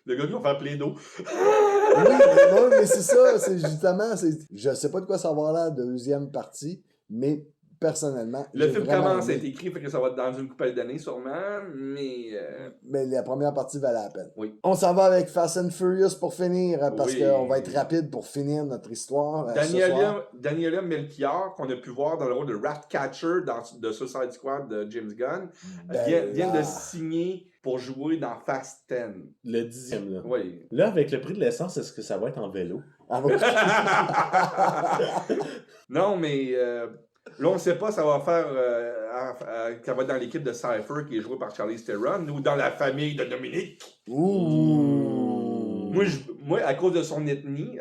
Le gars qui va faire Play-Doh. Oui, mais c'est ça. C'est justement. Je sais pas de quoi ça va la deuxième partie, mais personnellement. Le film commence à aimé. être écrit, fait que ça va être dans une couple d'années sûrement, mais. Mais la première partie valait la peine. Oui. On s'en va avec Fast and Furious pour finir, parce Oui. qu'on va être rapide pour finir notre histoire. ce soir. Daniela Melchior, qu'on a pu voir dans le rôle de Ratcatcher de Suicide Squad de James Gunn, vient de signer pour jouer dans Fast 10. Le 10e, là. Oui. Là, avec le prix de l'essence, est-ce que ça va être en vélo? Non, mais là, on ne sait pas, ça va faire. Ça va être dans l'équipe de Cypher qui est joué par Charlize Theron ou dans la famille de Dominique. Ouh! Moi, à cause de son ethnie,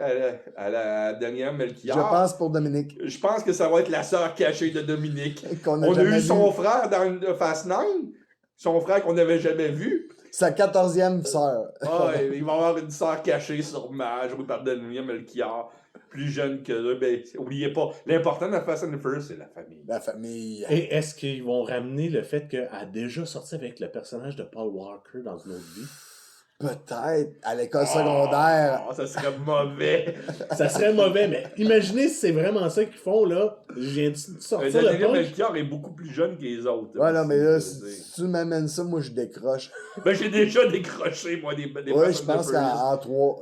à la dernière Melchior. Je pense pour Dominique. Je pense que ça va être la sœur cachée de Dominique. On a jamais eu son vu. frère dans Fast 9, son frère qu'on n'avait jamais vu. Sa 14e sœur. Ah, il va y avoir une sœur cachée sûrement, jouée par Daniela Melchior, plus jeune que eux. Ben, oubliez pas, l'important dans Fast and Furious, c'est la famille. La famille. Et est-ce qu'ils vont ramener le fait qu'elle a déjà sorti avec le personnage de Paul Walker dans une autre vie? Peut-être à l'école secondaire. Oh, ça serait mauvais. Ça serait mauvais, mais imaginez si c'est vraiment ça qu'ils font, là. Je viens de sortir le Daniela punch. Melchior est beaucoup plus jeune que les autres. Ouais, non, mais là, si tu m'amènes ça, moi, je décroche. Ben, j'ai déjà décroché, moi, des Ouais, je pense qu'en 3.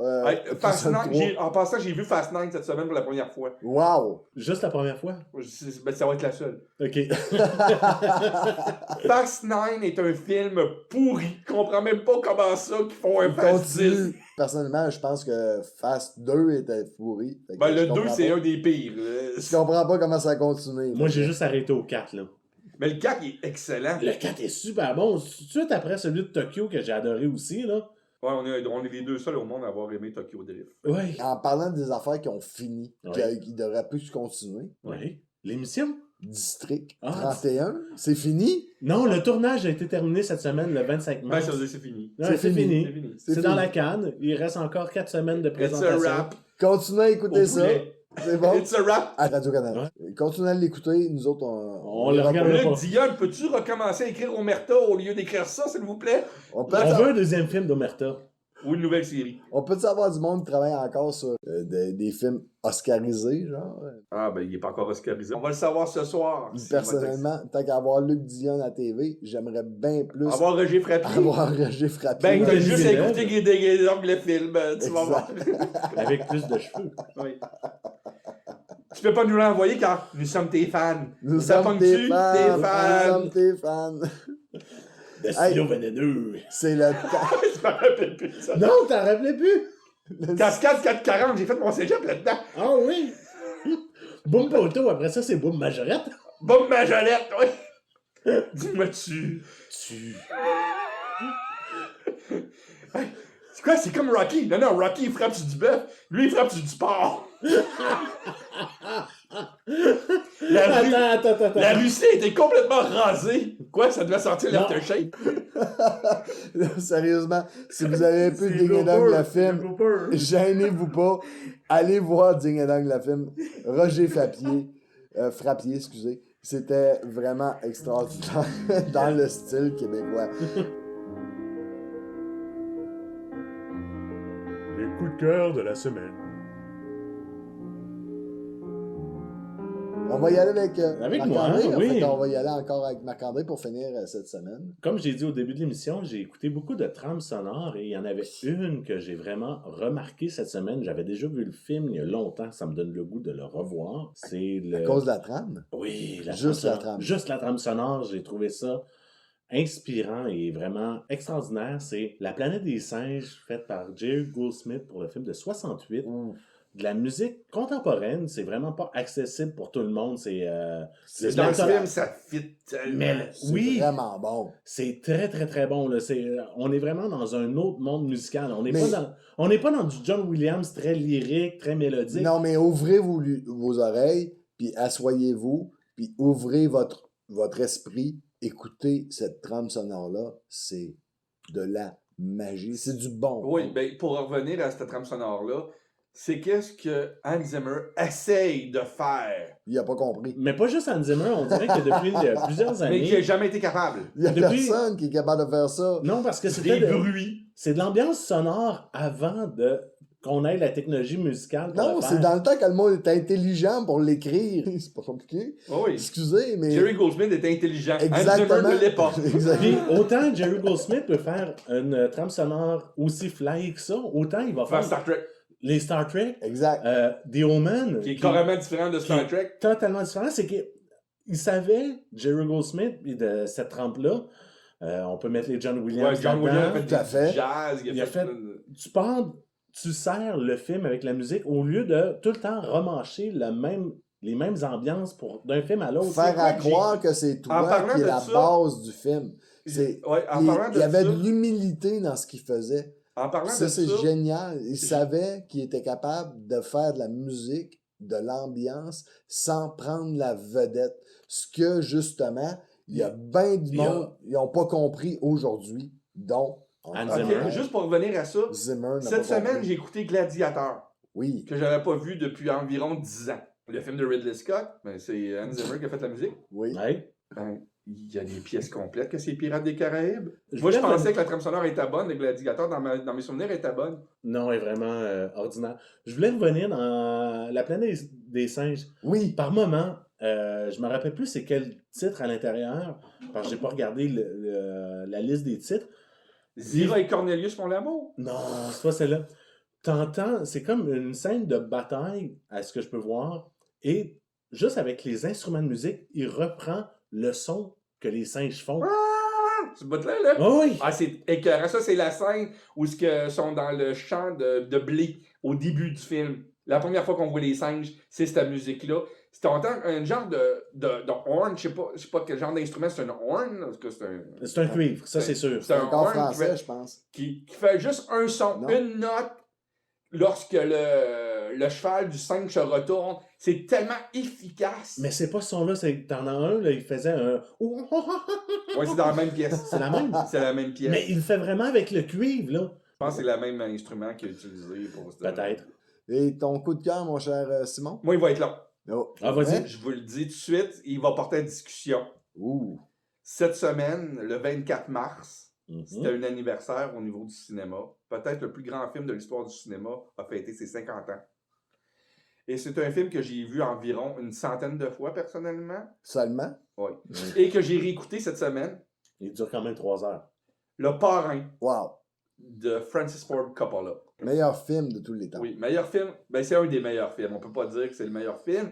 En passant, j'ai vu Fast 9 cette semaine pour la première fois. Wow! Juste la première fois? Ben, ça va être la seule. OK. Fast 9 est un film pourri. Je comprends même pas comment ça qu'ils font un Fast 10. Personnellement, je pense que Fast 2 était pourri. Ben, le 2, c'est un des pires. Je comprends pas comment ça a continué. Moi, j'ai juste arrêté au 4, là. Mais le 4 est excellent. Le 4 est super bon. Tout de suite après celui de Tokyo, que j'ai adoré aussi, là. Ouais, on est les deux seuls au monde à avoir aimé Tokyo Drift. Oui. En parlant des affaires qui ont fini, Ouais. qui devraient plus continuer. Oui. L'émission? District Ah, 31, c'est fini? Non, le tournage a été terminé cette semaine, le 25 Ben, mars. ça veut dire c'est fini. Ouais, c'est c'est fini. fini. C'est fini. C'est fini. dans la canne. Il reste encore 4 semaines de It's présentation. a wrap. Continuez à écouter Au ça. poulet. C'est bon? It's a wrap. À Radio-Canada. Continuez à l'écouter. Nous autres, On le regarde. Là, Dion, peux-tu recommencer à écrire Omerta au lieu d'écrire ça, s'il vous plaît? On peut, On veut un deuxième film d'Omerta. Ou une nouvelle série? on peut savoir du monde qui travaille encore sur des films oscarisés, genre? Ah, ben, il est pas encore oscarisé. On va le savoir ce soir. Personnellement, tant qu'à avoir Luc Dion à TV, j'aimerais bien plus Avoir Roger Frappier. avoir Roger Frappier. Ben, t'as Denis juste à Villeneuve. écouter des anglais films, tu vas voir. Avec plus de cheveux. Oui. Tu peux pas nous l'envoyer car nous sommes tes fans. Nous Ça sommes pogne-tu? tes fans. Tes Nous fans. sommes tes fans. De stylo vénéneux. C'est le temps. Je me rappelle plus de ça. Non, t'en rappelais plus? Cascade 440, j'ai fait mon cégep là-dedans. Ah oui? Boum Poto, après ça, c'est Boum Majorette. Boum Majolette, oui. Dis-moi tu. Hey, c'est quoi? C'est comme Rocky. Non, Rocky, il frappe sur du bœuf. Lui, il frappe sur du porc. Attends. La Russie était complètement rasée. Quoi? Ça devait sortir Non. l'aftershave. Sérieusement, si vous avez pu Ding et Dong le film, gênez-vous pas. Allez voir Ding et Dong le film. Roger Frappier, excusez. C'était vraiment extraordinaire dans le style québécois. Les coups de cœur de la semaine. On va y aller avec, Avec Marc-André. moi, oui. On va y aller encore avec Marc-André pour finir cette semaine. Comme j'ai dit au début de l'émission, j'ai écouté beaucoup de trames sonores et il y en avait une que j'ai vraiment remarquée cette semaine. J'avais déjà vu le film il y a longtemps, ça me donne le goût de le revoir. C'est À cause de la trame? Oui, Juste trame la sonore. trame. Juste la trame sonore, j'ai trouvé ça inspirant et vraiment extraordinaire. C'est La planète des singes, faite par Jerry Goldsmith pour le film de 68. De la musique contemporaine, c'est vraiment pas accessible pour tout le monde. C'est Dans le film, ça fit tellement. Mais C'est oui, vraiment bon. c'est très très très bon. Là. On est vraiment dans un autre monde musical. On n'est Mais- pas dans du John Williams très lyrique, très mélodique. Non, mais ouvrez vos oreilles, puis assoyez-vous, puis ouvrez votre esprit. Écoutez cette trame sonore-là. C'est de la magie. C'est du bon. Oui, ben, pour revenir à cette trame sonore-là, c'est qu'est-ce que Hans Zimmer essaye de faire, Il n'a pas compris. Mais pas juste Hans Zimmer, on dirait que depuis plusieurs mais qui n'a années. jamais été capable. Il n'y a Depuis- personne qui est capable de faire ça. Non, parce que Des c'était bruits. c'est de l'ambiance sonore avant qu'on ait la technologie musicale. pour Non, le c'est faire. dans le temps que le monde était intelligent pour l'écrire. C'est pas compliqué. Oh oui. Excusez, mais... Jerry Goldsmith était intelligent. Hans Exactement. Zimmer ne l'est pas. Exactement. Puis autant Jerry Goldsmith peut faire une trame sonore aussi fly que ça, autant il va Faire faire Star Trek, les Star Trek, Exact. The Omen, qui est carrément différent de Star Trek. totalement différent. C'est qu'il savait, Jerry Goldsmith, puis de cette trempe-là, on peut mettre les John Williams Ouais, John là-dedans. Williams a fait tout à du fait. jazz. Il a fait- Tu sers le film avec la musique au lieu de tout le temps remancher les mêmes ambiances d'un film à l'autre. Faire quoi à que j'ai- croire que c'est En toi parlant qui est de la ça- base du film. Ouais, en parlant Il y avait ça, de l'humilité dans ce qu'il faisait. en parlant Ça, de c'est ça, génial. Il savait qu'il était capable de faire de la musique, de l'ambiance, sans prendre la vedette. Ce que, justement, il y a bien du Il y a- monde, ils n'ont pas compris aujourd'hui, dont Hans ok, Zimmer. juste pour revenir à ça, Zimmer n'a cette pas semaine, compris. j'ai écouté Gladiator, Oui, que j'avais pas vu depuis environ 10 ans. Le film de Ridley Scott, ben, c'est Hans Zimmer qui a fait la musique. oui. Ouais. Ben, il y a des pièces complètes que c'est Pirates des Caraïbes. Je Moi, je voulais pensais que la trame sonore était bonne, le Gladiator, dans mes souvenirs, était bonne. Non, elle est vraiment ordinaire. Je voulais revenir dans La planète des singes. Oui, Par moment, je me rappelle plus c'est quel titre à l'intérieur, parce que j'ai pas regardé la liste des titres. Zira et Cornelius font l'amour. Non, c'est pas celle-là. T'entends, c'est comme une scène de bataille, à ce que je peux voir, et juste avec les instruments de musique, il reprend le son que les singes font. Ah! Ce bout-là, là. Oh oui! Ah, c'est écœurant. Ça, c'est la scène où ils sont dans le champ de blé au début du film. La première fois qu'on voit les singes, c'est cette musique-là. C'est un genre de horn, je sais pas quel genre d'instrument, c'est un horn, parce que C'est un cuivre, ça c'est sûr. c'est un encore horn français, je pense. qui fait juste un son, Non. une note, lorsque le cheval du singe se retourne. C'est tellement efficace. Mais c'est pas ce son-là, t'en as un, là, il faisait un. Ouais, c'est dans la même pièce. C'est la même. C'est la même pièce. Mais il le fait vraiment avec le cuivre, là. Je pense que c'est le même instrument qu'il a utilisé pour cette... Peut-être. Et ton coup de cœur, mon cher Simon? Moi, il va être long. Oh. Ah, vas-y. Ouais? Je vous le dis tout de suite, il va porter à discussion. Ouh. Cette semaine, le 24 mars, Mhm. c'était un anniversaire au niveau du cinéma. Peut-être le plus grand film de l'histoire du cinéma a fêté ses 50 ans. Et c'est un film que j'ai vu environ une centaine de fois personnellement. Seulement? Oui. Et que j'ai réécouté cette semaine. Il dure quand même 3 heures. Le Parrain Wow. de Francis Ford Coppola. Meilleur film de tous les temps. Oui, meilleur film. Ben, c'est un des meilleurs films. On peut pas dire que c'est le meilleur film,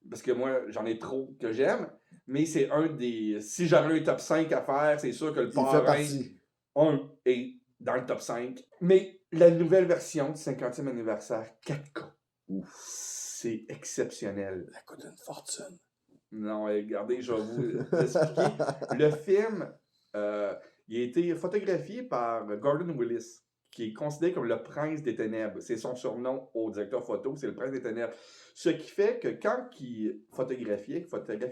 parce que moi, j'en ai trop que j'aime. Mais c'est un des... Si j'avais un top 5 à faire, c'est sûr que le Il fait Parrain partie. 1 est dans le top 5. Mais la nouvelle version du 50e anniversaire 4K, c'est exceptionnel. Ça coûte une fortune. Non, regardez, je vais vous expliquer. Le film, il a été photographié par Gordon Willis, qui est considéré comme le prince des ténèbres. C'est son surnom au directeur photo, c'est le prince des ténèbres. Ce qui fait que quand il photographiait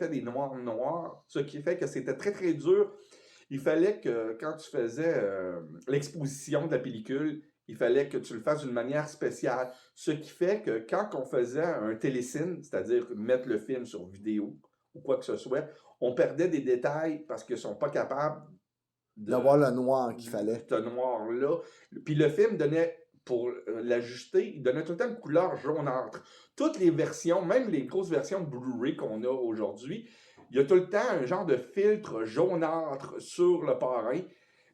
des noirs, ce qui fait que c'était très très dur. Il fallait que quand tu faisais l'exposition de la pellicule, il fallait que tu le fasses d'une manière spéciale. Ce qui fait que quand on faisait un télécine, c'est-à-dire mettre le film sur vidéo ou quoi que ce soit, on perdait des détails parce qu'ils ne sont pas capables D'avoir le noir qu'il fallait. Ce noir-là. Puis le film donnait pour l'ajuster, il donnait tout le temps une couleur jaunâtre. Toutes les versions, même les grosses versions de Blu-ray qu'on a aujourd'hui, il y a tout le temps un genre de filtre jaunâtre sur le parrain.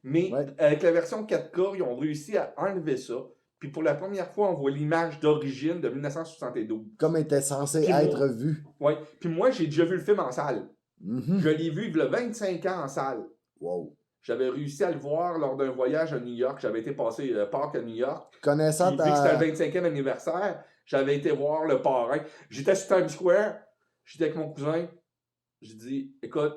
Mais avec la version 4K, ils ont réussi à enlever ça. Puis pour la première fois, on voit l'image d'origine de 1972. Comme elle était censée être vue. Oui. Puis moi, j'ai déjà vu le film en salle. Mm-hmm. Je l'ai vu il y a 25 ans en salle. Wow. J'avais réussi à le voir lors d'un voyage à New York. J'avais été passer Pâques à New York. Connaissant Vu que c'était le 25e anniversaire, j'avais été voir le parrain. J'étais sur Times Square. J'étais avec mon cousin. J'ai dit, écoute,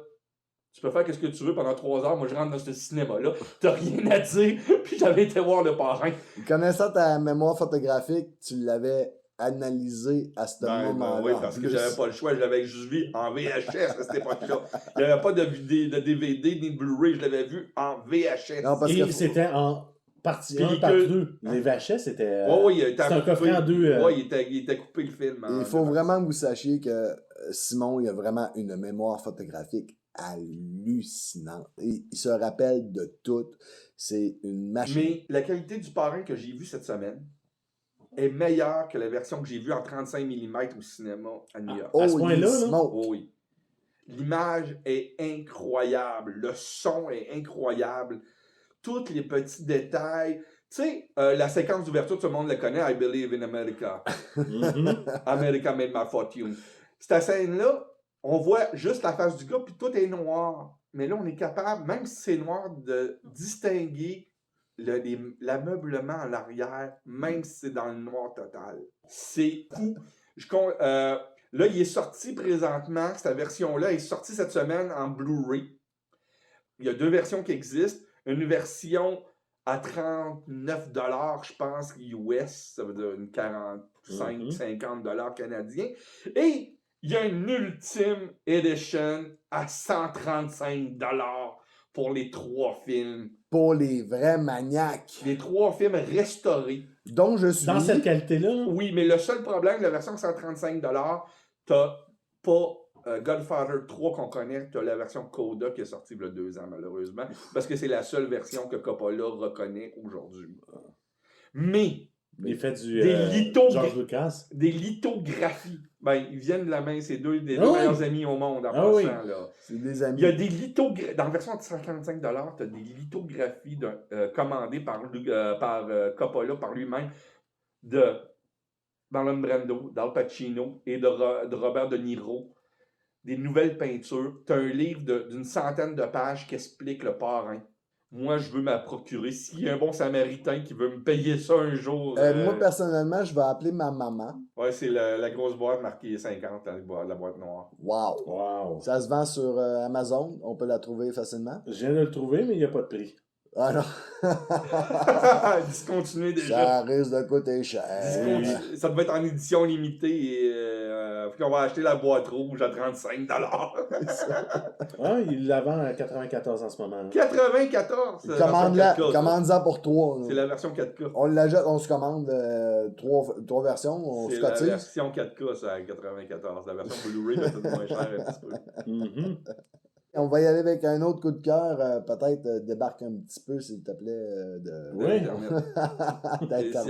tu peux faire ce que tu veux pendant 3 heures. Moi, je rentre dans ce cinéma-là. T'as rien à dire. Puis j'avais été voir le parrain. Connaissant ta mémoire photographique, tu l'avais analysé à ce moment-là. Oui, parce que j'avais pas le choix. Je l'avais juste vu en VHS à cette époque-là. Il n'y avait pas de DVD ni de Blu-ray. Je l'avais vu en VHS. Non, parce Et que c'était en partie 1, partie 2. Les VHS, c'était un coffret en 2. Oui, il était coupé le film. Il faut vraiment que vous sachiez que Simon, il a vraiment une mémoire photographique hallucinante. Et il se rappelle de tout. C'est une machine. Mais la qualité du parrain que j'ai vu cette semaine est meilleure que la version que j'ai vue en 35 mm au cinéma à New York. À ce point-là, Oh, oui. L'image est incroyable. Le son est incroyable. Tous les petits détails. Tu sais, la séquence d'ouverture, tout le monde la connaît, I Believe in America. America made my fortune. Cette scène-là, on voit juste la face du gars, puis tout est noir. Mais là, on est capable, même si c'est noir, de distinguer l'ameublement en arrière, même si c'est dans le noir total. C'est fou. Là, il est sorti présentement, cette version-là est sortie cette semaine en Blu-ray. Il y a 2 versions qui existent. Une version à 39 $, je pense, US, ça veut dire une 45-50 $ canadiens. Et il y a une ultime edition à 135 $ pour les 3 films. Pour les vrais maniaques. Les 3 films restaurés. Donc, je suis... Dans cette qualité-là? Oui, mais le seul problème, la version 135 $, t'as pas Godfather 3 qu'on connaît, t'as la version Coda qui est sortie il y a 2 ans, malheureusement, parce que c'est la seule version que Coppola reconnaît aujourd'hui. Mais... Il fait George Lucas. Des lithographies. Ben, ils viennent de la main, c'est deux meilleurs amis au monde en passant. Là. C'est des amis. Il y a des lithographies. Dans la version de 145 $, tu as des lithographies commandées par Coppola, par lui-même, de Marlon Brando, d'Al Pacino et de Robert De Niro. Des nouvelles peintures. Tu as un livre d'une 100aine de pages qui explique le parrain. Moi, je veux m'en procurer. S'il y a un bon samaritain qui veut me payer ça un jour... Moi, personnellement, je vais appeler ma maman. Ouais, c'est la grosse boîte marquée 50, la boîte noire. Wow. Ça se vend sur Amazon. On peut la trouver facilement. Je viens de le trouver, mais il n'y a pas de prix. Ah non. Discontinué déjà. Ça risque de coûter cher. Ça devait être en édition limitée et on va acheter la boîte rouge à 35 $. Il la vend à 94 en ce moment. 94? Commande-la pour 3. C'est la version 4K. On l'achète, on se commande 3 versions, on se cotise. C'est la version 4K, ça, à 94. La version Blu-ray va être moins chère un petit peu. On va y aller avec un autre coup de cœur. Peut-être débarque un petit peu, s'il te plaît. Oui.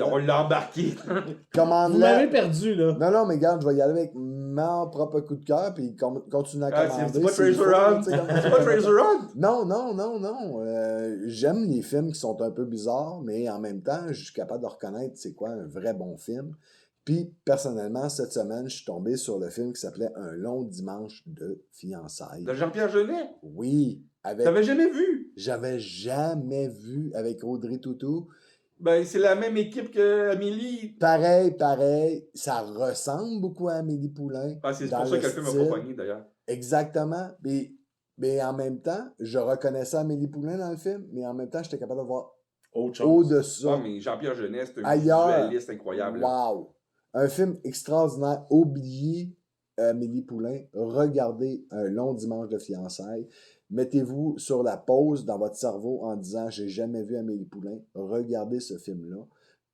On l'a embarqué. Vous m'avez perdu, là. Non, mais regarde, je vais y aller avec mon propre coup de cœur, puis continue à commander. C'est pas Treasure Hunt? C'est pas Treasure Hunt? Non. J'aime les films qui sont un peu bizarres, mais en même temps, je suis capable de reconnaître c'est quoi un vrai bon film. Puis, personnellement, cette semaine, je suis tombé sur le film qui s'appelait Un long dimanche de fiançailles. De Jean-Pierre Jeunet? Oui. T'avais jamais vu? J'avais jamais vu avec Audrey Tautou. Ben, c'est la même équipe qu'Amélie. Pareil. Ça ressemble beaucoup à Amélie Poulain. C'est pour ça que le film m'a pas pogné, d'ailleurs. Exactement. Mais en même temps, je reconnaissais Amélie Poulain dans le film, mais en même temps, j'étais capable de voir au-dessus. Ah, mais Jean-Pierre Jeunet, c'est un visualiste incroyable. Wow! Un film extraordinaire. Oubliez Amélie Poulain. Regardez Un long dimanche de fiançailles. Mettez-vous sur la pause dans votre cerveau en disant « J'ai jamais vu Amélie Poulain ». Regardez ce film-là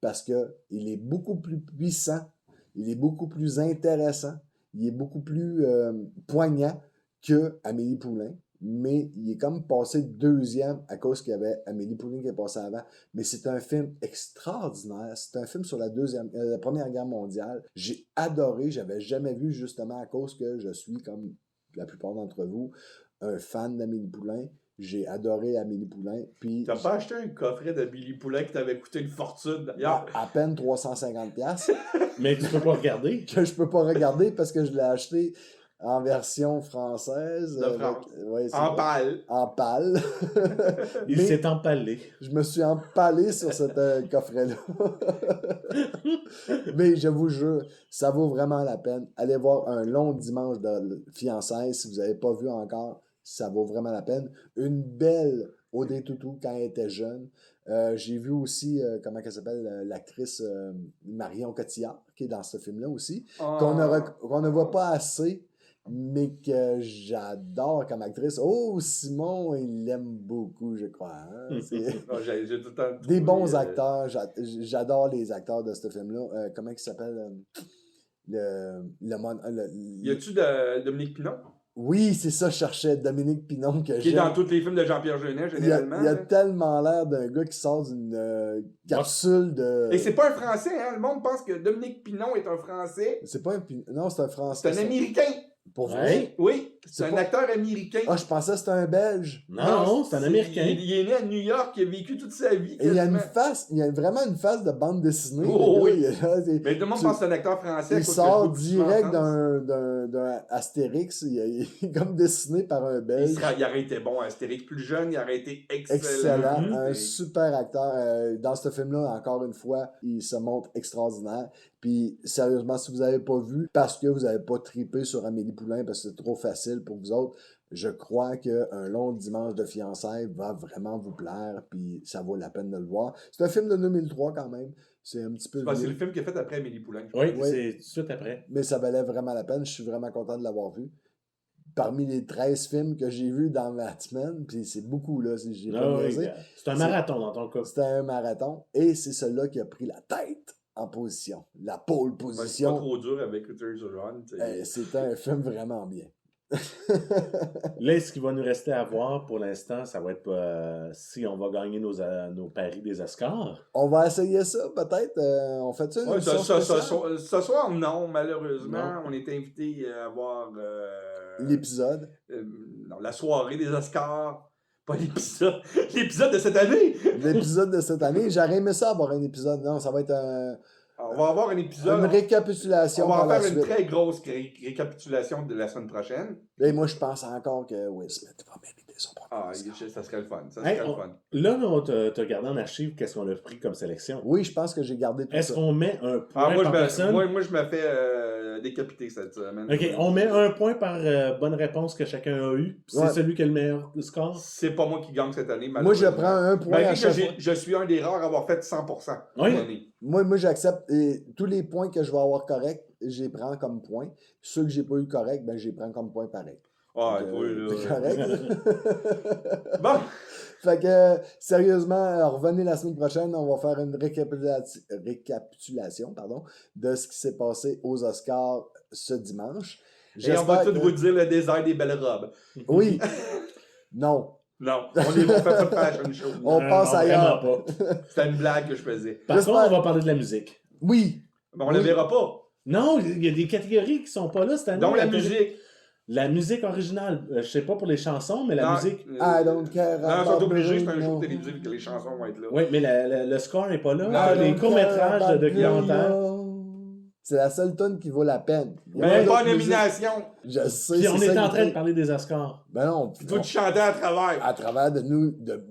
parce qu'il est beaucoup plus puissant, il est beaucoup plus intéressant, il est beaucoup plus poignant que Amélie Poulain. mais il est comme passé deuxième à cause qu'il y avait Amélie Poulain qui est passée avant. Mais c'est un film extraordinaire. C'est un film sur la Première Guerre mondiale. J'ai adoré. J'avais jamais vu justement à cause que je suis, comme la plupart d'entre vous, un fan d'Amélie Poulain. J'ai adoré Amélie Poulain. Puis T'as pas acheté un coffret d'Amélie Poulain qui t'avait coûté une fortune d'ailleurs? à peine 350$. Mais tu peux pas regarder. Que je peux pas regarder parce que je l'ai acheté en version française. De France. Ouais, En pâle. En pâle. Il Mais s'est empalé. je me suis empalé sur ce coffret-là. Mais je vous jure, ça vaut vraiment la peine. Allez voir Un long dimanche de fiançailles si vous n'avez pas vu encore. Ça vaut vraiment la peine. Une belle Audrey Tautou quand elle était jeune. J'ai vu aussi, comment elle s'appelle, l'actrice Marion Cotillard, qui est dans ce film-là aussi, qu'on ne voit pas assez, mais que j'adore comme actrice. Oh, Simon, il l'aime beaucoup, je crois. Hein? J'ai tout le temps Des bons acteurs. J'adore les acteurs de ce film-là. Comment il s'appelle? Y a-tu de Dominique Pinon? Oui, c'est ça, je cherchais Dominique Pinon que Qui est dans tous les films de Jean-Pierre Jeunet, généralement. Il a tellement l'air d'un gars qui sort d'une capsule de... Et c'est pas un Français, hein? Le monde pense que Dominique Pinon est un Français. C'est pas un... Non, c'est un Français. C'est un Américain. Pour vrai? Oui, c'est un pas... acteur américain. Ah, je pensais que c'était un Belge. Non, c'est un Américain. Il est né à New York, il a vécu toute sa vie. Et il y a vraiment une face de bande dessinée. Oh, oui. Mais tout le monde pense que pense c'est un acteur français. Il sort direct d'un Astérix. Il est comme dessiné par un Belge. Il aurait été bon, Astérix plus jeune, il aurait été excellent. Excellent, un super acteur. Dans ce film-là, encore une fois, il se montre extraordinaire. Puis, sérieusement, si vous n'avez pas vu, parce que vous n'avez pas trippé sur Amélie Poulain, parce que c'est trop facile pour vous autres, je crois qu'un long dimanche de fiançailles va vraiment vous plaire, puis ça vaut la peine de le voir. C'est un film de 2003 quand même. C'est un petit peu... C'est le film qu'il a fait après Amélie Poulain. Oui, c'est tout de suite après. Mais ça valait vraiment la peine. Je suis vraiment content de l'avoir vu. Parmi les 13 films que j'ai vus dans ma semaine, puis c'est beaucoup, là, si j'ai pas oui, c'est un marathon dans ton cas. C'était un marathon, et c'est celui-là qui a pris la tête en position. La pole position. C'est pas trop dur avec Return to Run. C'était un film vraiment bien. Là, ce qui va nous rester à voir pour l'instant, ça va être si on va gagner nos paris des Oscars. On va essayer ça, peut-être. On fait ça une émission spéciale? Ce soir, non, malheureusement. Non. On est invité à voir... l'épisode. Non, la soirée des Oscars. Pas l'épisode. L'épisode de cette année! L'épisode de cette année. J'aurais aimé ça avoir un épisode. Non, ça va être un... On va avoir un épisode. Une récapitulation. On va en faire une très grosse récapitulation de la semaine prochaine. Et moi, je pense encore que Will Smith va mériter son premier Oscar. Ça serait le fun. Ça serait le fun. Là, on t'a gardé en archive qu'est-ce qu'on a pris comme sélection. Oui, je pense que j'ai gardé tout ça. Est-ce qu'on met un point par personne? Moi, je me fais décapiter cette semaine. OK, on met un point par bonne réponse que chacun a eu. C'est celui qui a le meilleur score. C'est pas moi qui gagne cette année, moi, je prends un point à chaque fois. Je suis un des rares à avoir fait 100% oui. Moi, j'accepte. Et tous les points que je vais avoir corrects, je les prends comme points. Ceux que j'ai pas eu corrects, ben, je les prends comme points pareil. Ah, c'est correct. Bon. Fait que, sérieusement, revenez la semaine prochaine. On va faire une récapitulation de ce qui s'est passé aux Oscars ce dimanche. Et on va tous vous dire le désert des belles robes. Oui. Non. Non, on fait pas de fashion show. On passe ailleurs. C'était une blague que je faisais. Par contre, on va parler de la musique. Oui. Mais on la verra pas. Non, il y a des catégories qui sont pas là cette année. Donc la musique. La musique originale, je sais pas pour les chansons, mais la musique... I don't care. Non, ils sont obligés, c'est un show télévisé que les chansons vont être là. Oui, mais le score n'est pas là. Les courts-métrages de documentaires... C'est la seule tonne qui vaut la peine. Mais pas de nomination. Je sais. Puis on est en train de parler des Oscars. Ben non. Il faut chanter à travers. À travers de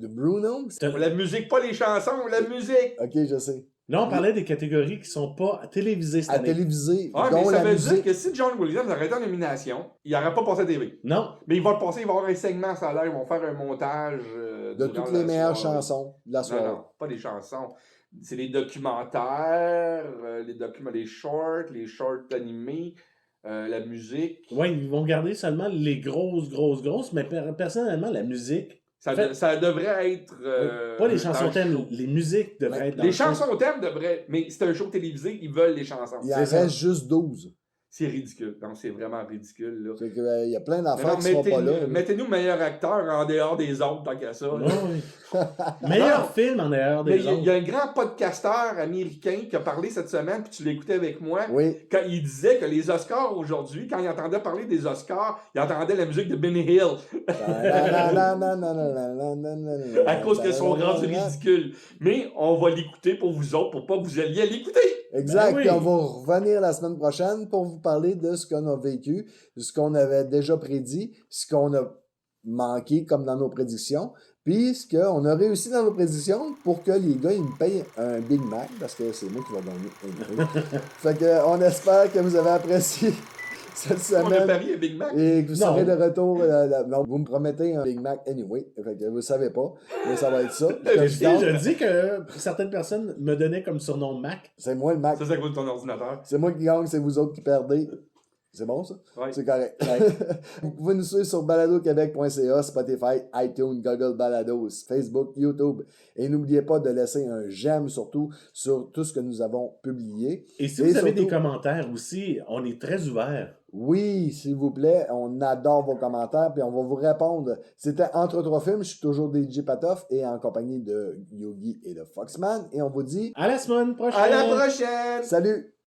Bruno. La musique, pas les chansons, la musique. Ok, je sais. Là, on parlait des catégories qui sont pas télévisées cette année. À téléviser. Ouais, mais ça veut dire que si John Williams aurait été en nomination, il n'aurait pas passé à TV. Non. Mais il va le passer, il va avoir un segment, ça a l'air, ils vont faire un montage. De toutes les meilleures chansons de la soirée. Non, pas des chansons. C'est les documentaires, les shorts animés, la musique. Oui, ils vont garder seulement les grosses, mais personnellement, la musique... Ça devrait être... pas les chansons thèmes, les musiques devraient être dans les chansons thèmes devraient... Mais c'est un show télévisé, ils veulent les chansons. Il en reste juste 12. C'est ridicule. Non, c'est vraiment ridicule. Là. C'est que, il y a plein Mais d'affaires non, qui sont pas là. mettez-nous meilleur acteur en dehors des autres, tant qu'à ça. là. Oui. Meilleur film en dehors Mais des il y autres. a un grand podcasteur américain qui a parlé cette semaine, puis tu l'écoutais avec moi, Oui. quand il disait que les Oscars aujourd'hui, quand il entendait parler des Oscars, il entendait la musique de Benny Hill. À cause qu'elles sont rendues ridicules. Mais on va l'écouter pour vous autres, pour pas que vous alliez l'écouter. Exact. Ben oui. Puis on va revenir la semaine prochaine pour vous parler de ce qu'on a vécu, de ce qu'on avait déjà prédit, ce qu'on a manqué comme dans nos prédictions, puis ce qu'on a réussi dans nos prédictions pour que les gars ils me payent un Big Mac, parce que c'est moi qui vais gagner. Fait que on espère que vous avez apprécié cette On a semaine. parié à Big Mac. Et que vous Non. serez de retour. Non, vous me promettez un Big Mac anyway. Fait que vous savez pas. Mais ça va être ça. Et je dis que certaines personnes me donnaient comme surnom Mac. C'est moi le Mac. Ça, c'est à cause de ton ordinateur. C'est moi qui gagne, c'est vous autres qui perdez. C'est bon, ça? Ouais. C'est correct. Vous pouvez nous suivre sur baladoquebec.ca, Spotify, iTunes, Google Balados, Facebook, YouTube. Et n'oubliez pas de laisser un j'aime surtout sur tout ce que nous avons publié. Et si Et vous avez surtout- des commentaires aussi, on est très ouverts. Oui, s'il vous plaît, on adore vos commentaires puis on va vous répondre. C'était Entre trois films, je suis toujours DJ Patoff et en compagnie de Yogi et de Foxman. Et on vous dit À la semaine prochaine! À la prochaine! salut!